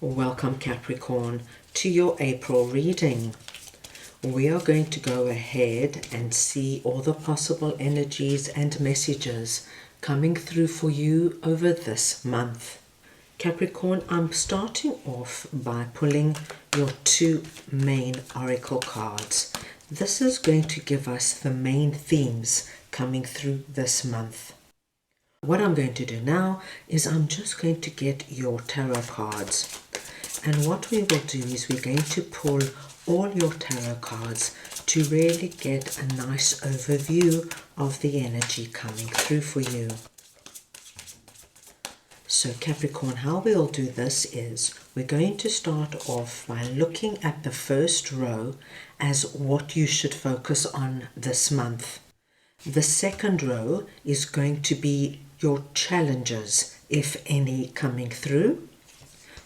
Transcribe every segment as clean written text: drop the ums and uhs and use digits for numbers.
Welcome Capricorn to your April reading. We are going to go ahead and see all the possible energies and messages coming through for you over this month. Capricorn, I'm starting off by pulling your two main oracle cards. This is going to give us the main themes coming through this month. What I'm going to do now is I'm just going to get your tarot cards. And what we will do is we're going to pull all your tarot cards to really get a nice overview of the energy coming through for you. So Capricorn, how we'll do this is we're going to start off by looking at the first row as what you should focus on this month. The second row is going to be your challenges, if any, coming through.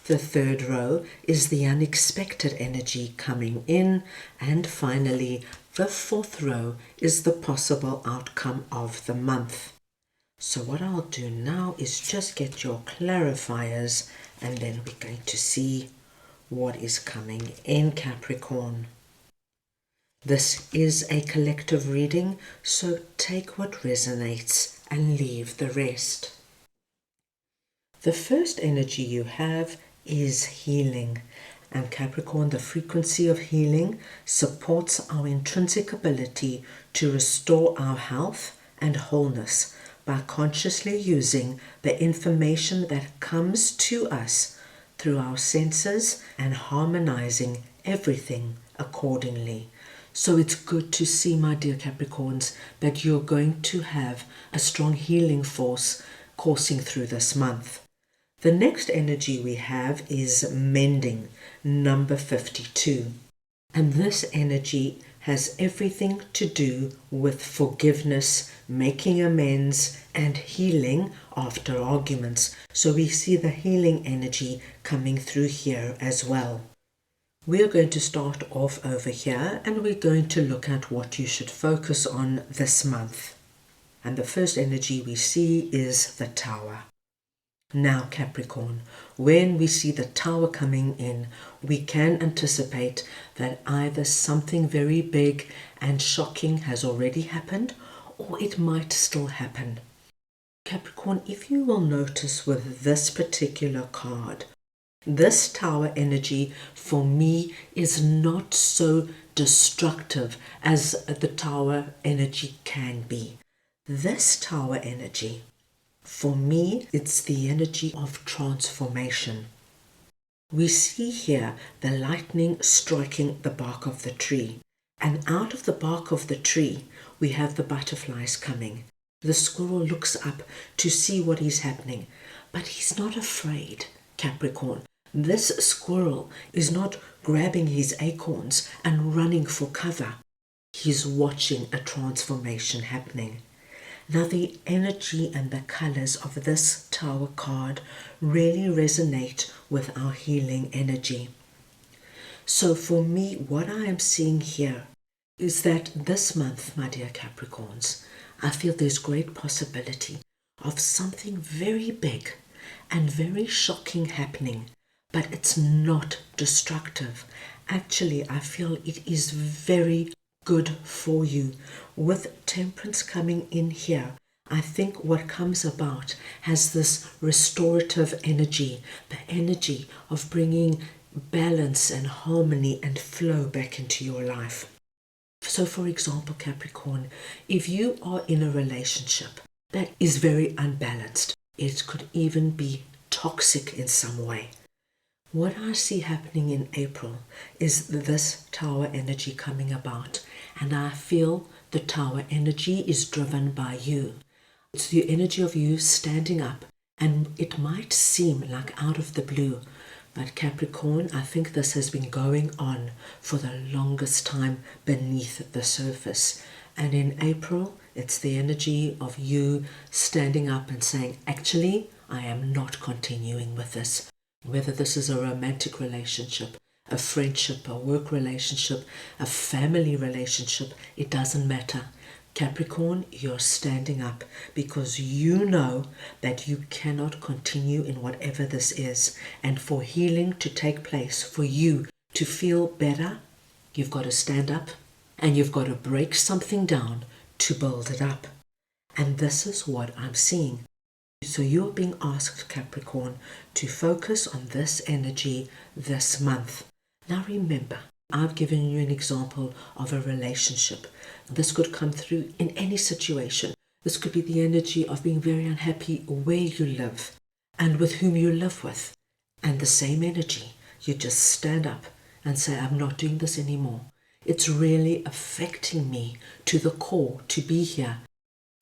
The third row is the unexpected energy coming in. And finally, the fourth row is the possible outcome of the month. So what I'll do now is just get your clarifiers and then we're going to see what is coming in, Capricorn. This is a collective reading, so take what resonates and leave the rest. The first energy you have is healing. And Capricorn, the frequency of healing supports our intrinsic ability to restore our health and wholeness by consciously using the information that comes to us through our senses and harmonizing everything accordingly. So it's good to see, my dear Capricorns, that you're going to have a strong healing force coursing through this month. The next energy we have is mending, number 52. And this energy has everything to do with forgiveness, making amends, and healing after arguments. So we see the healing energy coming through here as well. We are going to start off over here and we're going to look at what you should focus on this month. And the first energy we see is the Tower. Now Capricorn, when we see the Tower coming in, we can anticipate that either something very big and shocking has already happened, or it might still happen. Capricorn, if you will notice with this particular card, this Tower energy for me is not so destructive as the Tower energy can be. This Tower energy, for me, it's the energy of transformation. We see here the lightning striking the bark of the tree. And out of the bark of the tree, we have the butterflies coming. The squirrel looks up to see what is happening, but he's not afraid, Capricorn. This squirrel is not grabbing his acorns and running for cover. He's watching a transformation happening. Now the energy and the colors of this Tower card really resonate with our healing energy. So for me, what I am seeing here is that this month, my dear Capricorns, I feel there's great possibility of something very big and very shocking happening, but it's not destructive. Actually, I feel it is very good for you. With Temperance coming in here, I think what comes about has this restorative energy, the energy of bringing balance and harmony and flow back into your life. So for example, Capricorn, if you are in a relationship that is very unbalanced, it could even be toxic in some way. What I see happening in April is this Tower energy coming about, and I feel the Tower energy is driven by you. It's the energy of you standing up, and it might seem like out of the blue, but Capricorn, I think this has been going on for the longest time beneath the surface. And in April, it's the energy of you standing up and saying, actually, I am not continuing with this. Whether this is a romantic relationship, a friendship, a work relationship, a family relationship, it doesn't matter. Capricorn, you're standing up because you know that you cannot continue in whatever this is. And for healing to take place, for you to feel better, you've got to stand up and you've got to break something down to build it up. And this is what I'm seeing. So you're being asked, Capricorn, to focus on this energy this month. Now remember, I've given you an example of a relationship. This could come through in any situation. This could be the energy of being very unhappy where you live and with whom you live with. And the same energy, you just stand up and say, I'm not doing this anymore. It's really affecting me to the core to be here.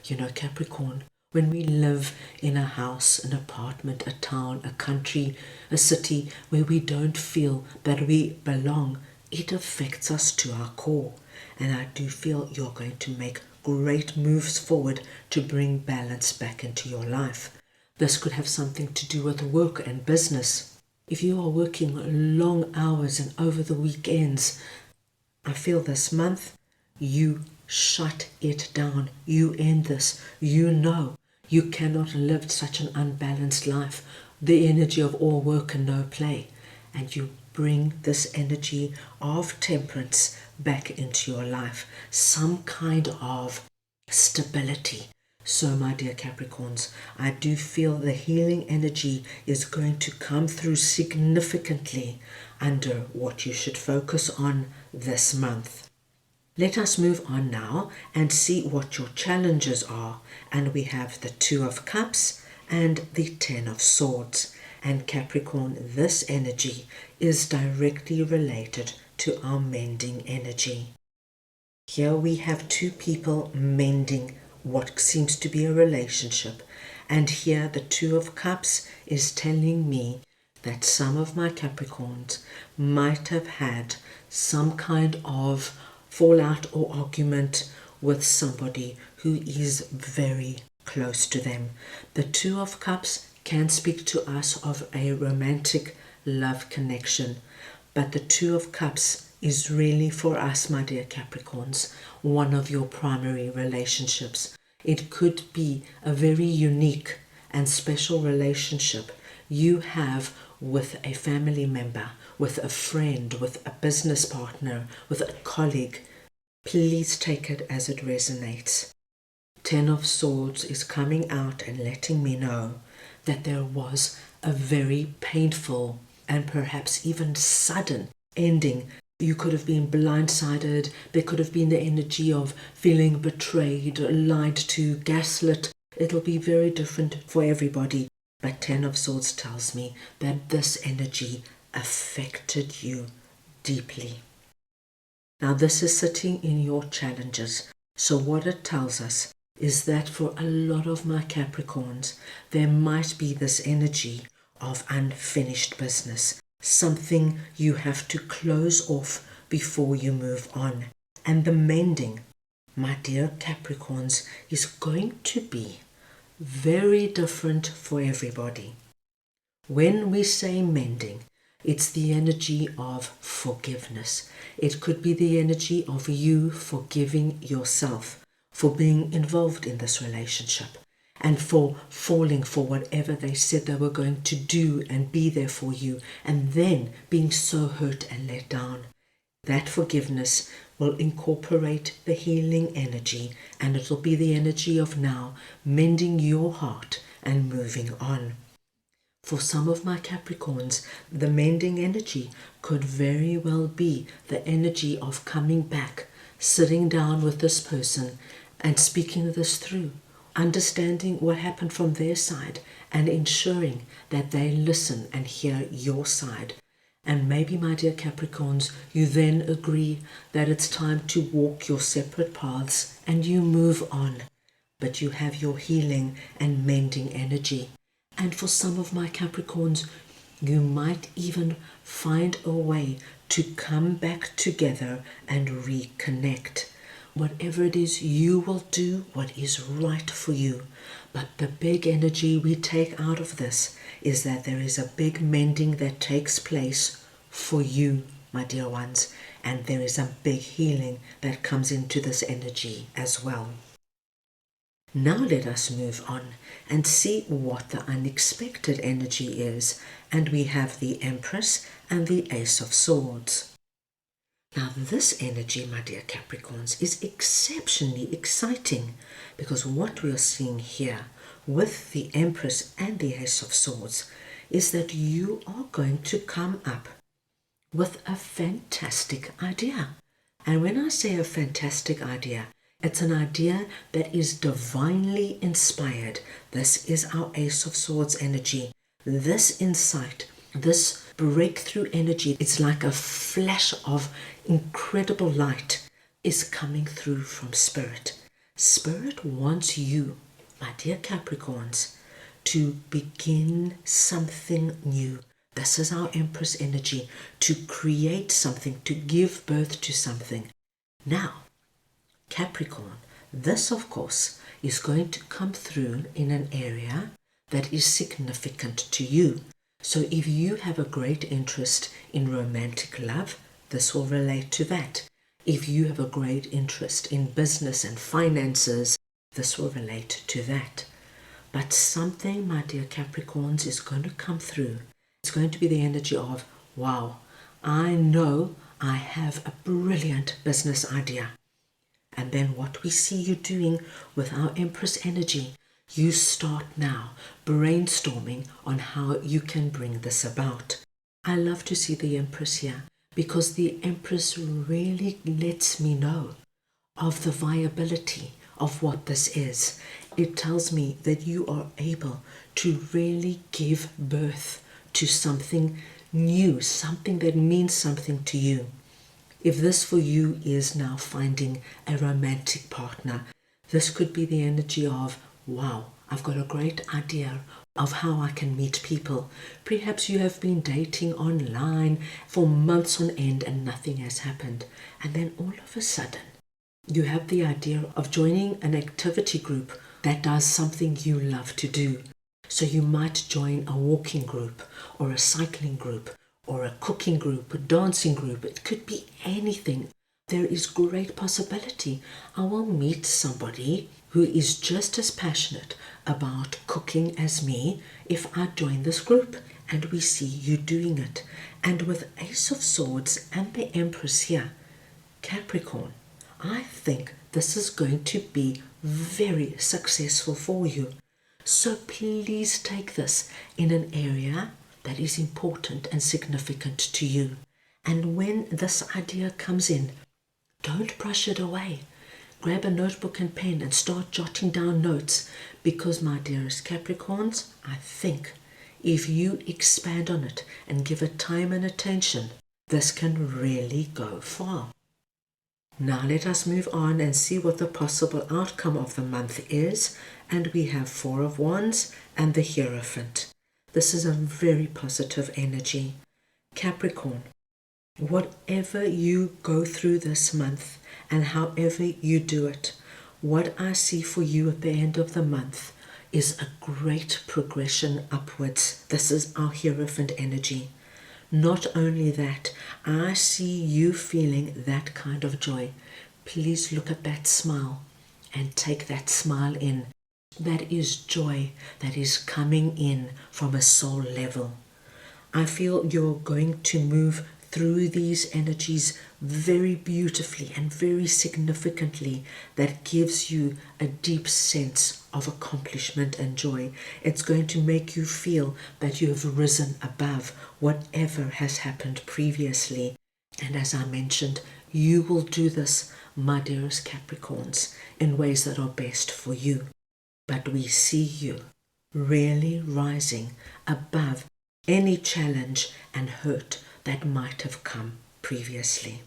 You know, Capricorn, when we live in a house, an apartment, a town, a country, a city where we don't feel that we belong, it affects us to our core. And I do feel you're going to make great moves forward to bring balance back into your life. This could have something to do with work and business. If you are working long hours and over the weekends, I feel this month you shut it down. You end this. You know you cannot live such an unbalanced life. The energy of all work and no play. And you bring this energy of temperance back into your life. Some kind of stability. So my dear Capricorns, I do feel the healing energy is going to come through significantly under what you should focus on this month. Let us move on now and see what your challenges are. And we have the Two of Cups and the Ten of Swords. And Capricorn, this energy is directly related to our mending energy. Here we have two people mending what seems to be a relationship. And here the Two of Cups is telling me that some of my Capricorns might have had some kind of fallout or argument with somebody who is very close to them. The Two of Cups can speak to us of a romantic love connection, but the Two of Cups is really for us, my dear Capricorns, one of your primary relationships. It could be a very unique and special relationship you have with a family member, with a friend, with a business partner, with a colleague. Please take it as it resonates. Ten of Swords is coming out and letting me know that there was a very painful and perhaps even sudden ending. You could have been blindsided. There could have been the energy of feeling betrayed, lied to, gaslit. It'll be very different for everybody. But Ten of Swords tells me that this energy affected you deeply. Now this is sitting in your challenges. So what it tells us is that for a lot of my Capricorns, there might be this energy of unfinished business. Something you have to close off before you move on. And the mending, my dear Capricorns, is going to be very different for everybody. When we say mending, it's the energy of forgiveness. It could be the energy of you forgiving yourself for being involved in this relationship and for falling for whatever they said they were going to do and be there for you, and then being so hurt and let down. That forgiveness will incorporate the healing energy, and it'll be the energy of now mending your heart and moving on. For some of my Capricorns, the mending energy could very well be the energy of coming back, sitting down with this person and speaking this through, understanding what happened from their side and ensuring that they listen and hear your side. And maybe, my dear Capricorns, you then agree that it's time to walk your separate paths and you move on. But you have your healing and mending energy. And for some of my Capricorns, you might even find a way to come back together and reconnect. Whatever it is, you will do what is right for you. But the big energy we take out of this is that there is a big mending that takes place for you, my dear ones. and there is a big healing that comes into this energy as well. Now let us move on and see what the unexpected energy is, and we have the Empress and the Ace of Swords. Now this energy, my dear Capricorns, is exceptionally exciting, because what we are seeing here with the Empress and the Ace of Swords is that you are going to come up with a fantastic idea. And when I say a fantastic idea, it's an idea that is divinely inspired. This is our Ace of Swords energy. This insight, this breakthrough energy, it's like a flash of incredible light is coming through from Spirit. Spirit wants you, my dear Capricorns, to begin something new. This is our Empress energy, to create something, to give birth to something. Now, Capricorn, this of course is going to come through in an area that is significant to you. So if you have a great interest in romantic love, this will relate to that. If you have a great interest in business and finances, this will relate to that. But something, my dear Capricorns, is going to come through. It's going to be the energy of, wow, I know I have a brilliant business idea. And then what we see you doing with our Empress energy, you start now brainstorming on how you can bring this about. I love to see the Empress here, because the Empress really lets me know of the viability of what this is. It tells me that you are able to really give birth to something new, something that means something to you. If this for you is now finding a romantic partner, this could be the energy of, wow, I've got a great idea of how I can meet people. Perhaps you have been dating online for months on end and nothing has happened. And then all of a sudden, you have the idea of joining an activity group that does something you love to do. So you might join a walking group or a cycling group or a cooking group, a dancing group. It could be anything. There is great possibility. I will meet somebody who is just as passionate about cooking as me if I join this group, and we see you doing it. And with Ace of Swords and the Empress here, Capricorn, I think this is going to be very successful for you. So please take this in an area that is important and significant to you. And when this idea comes in, don't brush it away. Grab a notebook and pen and start jotting down notes, because my dearest Capricorns, I think if you expand on it and give it time and attention, this can really go far. Now let us move on and see what the possible outcome of the month is. And we have Four of Wands and the Hierophant. This is a very positive energy. Capricorn, whatever you go through this month and however you do it, what I see for you at the end of the month is a great progression upwards. This is our Hierophant energy. Not only that, I see you feeling that kind of joy. Please look at that smile and take that smile in. That is joy that is coming in from a soul level. I feel you're going to move through these energies very beautifully and very significantly. That gives you a deep sense of accomplishment and joy. It's going to make you feel that you have risen above whatever has happened previously. And as I mentioned, you will do this, my dearest Capricorns, in ways that are best for you. But we see you really rising above any challenge and hurt that might have come previously.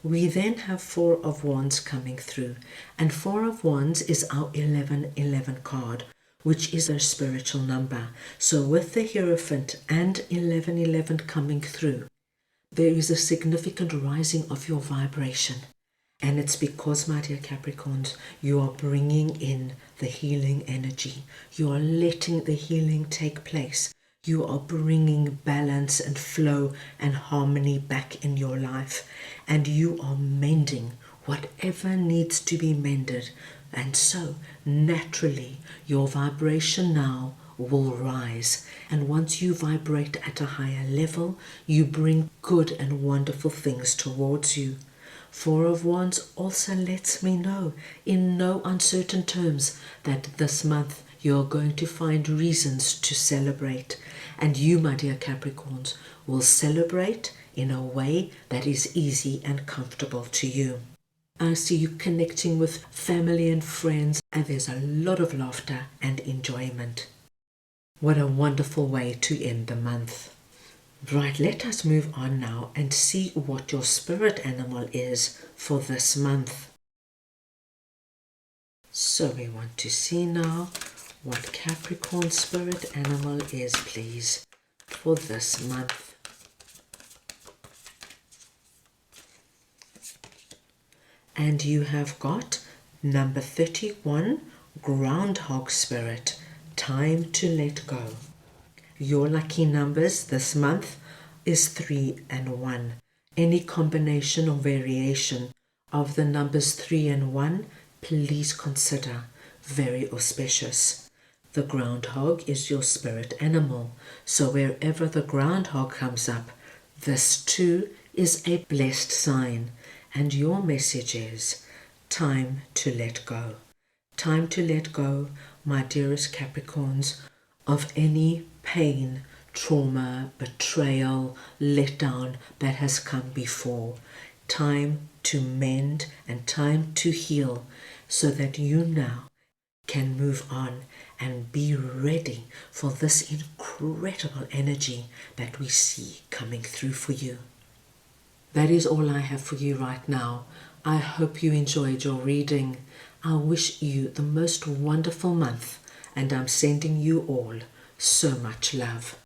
We then have Four of Wands coming through, and Four of Wands is our 1111 card, which is a spiritual number. So with the Hierophant and 1111 coming through, there is a significant rising of your vibration. And it's because, my dear Capricorns, you are bringing in the healing energy. You are letting the healing take place. You are bringing balance and flow and harmony back in your life, and you are mending whatever needs to be mended. And so, naturally, your vibration now will rise. And once you vibrate at a higher level, you bring good and wonderful things towards you. Four of Wands also lets me know, in no uncertain terms, that this month you're going to find reasons to celebrate. And you, my dear Capricorns, will celebrate in a way that is easy and comfortable to you. I see you connecting with family and friends, and there's a lot of laughter and enjoyment. What a wonderful way to end the month. Right, let us move on now and see what your spirit animal is for this month. So we want to see now what Capricorn spirit animal is, please, for this month. And you have got number 31, Groundhog Spirit, time to let go. Your lucky numbers this month is 3 and 1. Any combination or variation of the numbers 3 and 1, please consider very auspicious. The groundhog is your spirit animal, so wherever the groundhog comes up, this too is a blessed sign. And your message is time to let go. Time to let go, my dearest Capricorns, of any pain, trauma, betrayal, letdown that has come before. Time to mend and time to heal so that you now can move on and be ready for this incredible energy that we see coming through for you. That is all I have for you right now. I hope you enjoyed your reading. I wish you the most wonderful month, and I'm sending you all so much love.